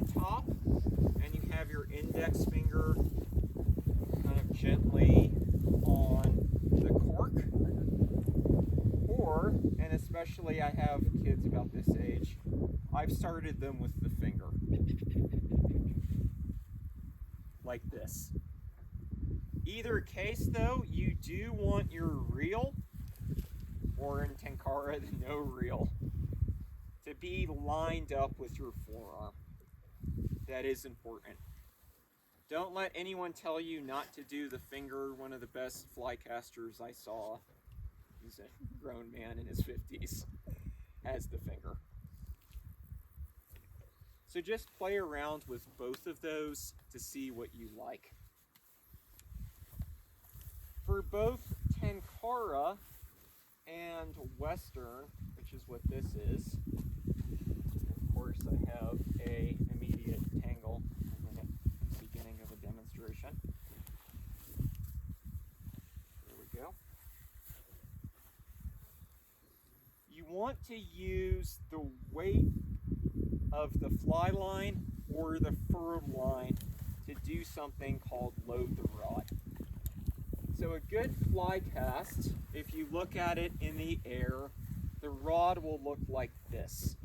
on top, and you have your index finger kind of gently on the cork. Or, and especially I have kids about this age, I've started them with the finger. Like this. Either case though, you do want your reel, or in Tenkara, the no reel, to be lined up with your forearm. That is important. Don't let anyone tell you not to do the finger. One of the best fly casters I saw, he's a grown man in his 50s, has the finger. So just play around with both of those to see what you like. For both Tenkara and Western, which is what this is, of course I have a immediate tangle in the beginning of a demonstration. There we go. You want to use the weight of the fly line or the furled line to do something called load the rod. So a good fly cast, if you look at it in the air, the rod will look like this.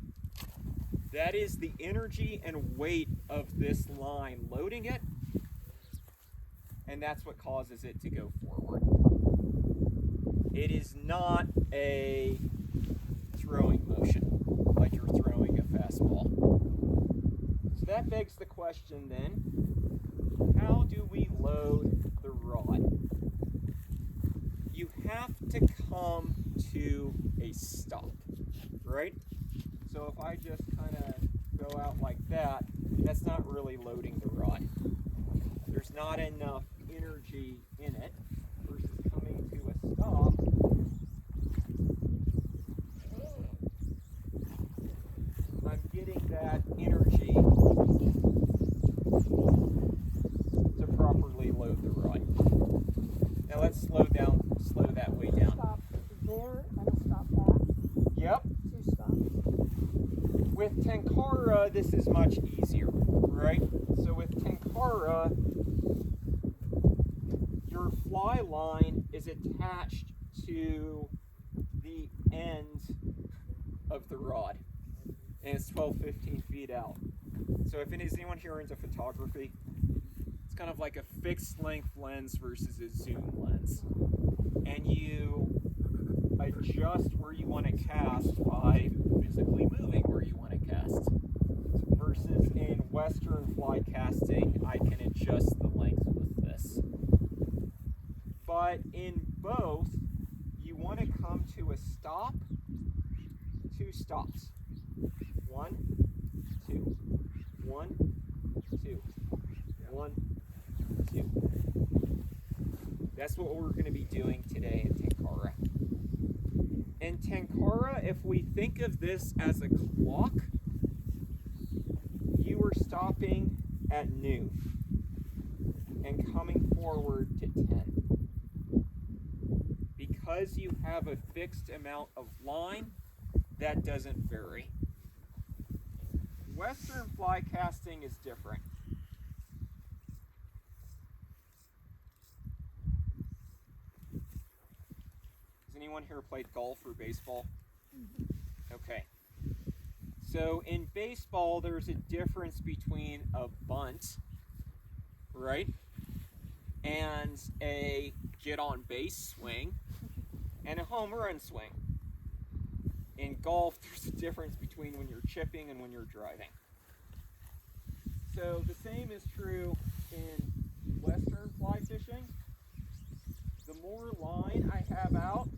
That is the energy and weight of this line loading it, and that's what causes it to go forward. It is not a throwing motion, like you're throwing a fastball. So that begs the question then, how do we load the rod? You have to come to a stop, right? So if I just kind of go out like that, that's not really loading the rod. There's not enough energy in it versus coming to a stop. I'm getting that energy to properly load the rod. Now let's slow that way down. Stop there and a stop back. Yep. 2 stops. With Tenkara, this is much easier, right? So with Tenkara, your fly line is attached to the end of the rod, and it's 12-15 feet out. So if anyone here into photography, it's kind of like a fixed length lens versus a zoom lens. And you adjust where you want to cast by physically moving where you want to cast. Versus in Western fly casting, I can adjust the length with this. But in both, you want to come to a stop, 2 stops. 1, 2, 1, 2, 1, 2. That's what we're going to be doing today in Tenkara. In Tenkara, if we think of this as a clock, you are stopping at noon and coming forward to 10. Because you have a fixed amount of line, that doesn't vary. Western fly casting is different. Has anyone here played golf or baseball? Okay. So in baseball, there's a difference between a bunt, right, and a get on base swing and a home run swing. In golf, there's a difference between when you're chipping and when you're driving. So the same is true in Western fly fishing. The more line I have out,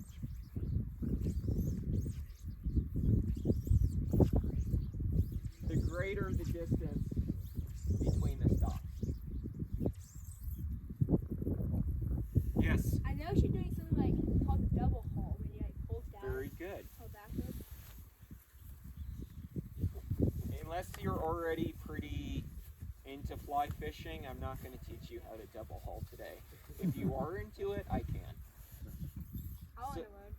the greater the distance between the stops. Yes? I know she's doing something like called double haul when you like hold down. Very good. Hold backwards. Unless you're already pretty into fly fishing, I'm not going to teach you how to double haul today. If you are into it, I can. I want So- to learn.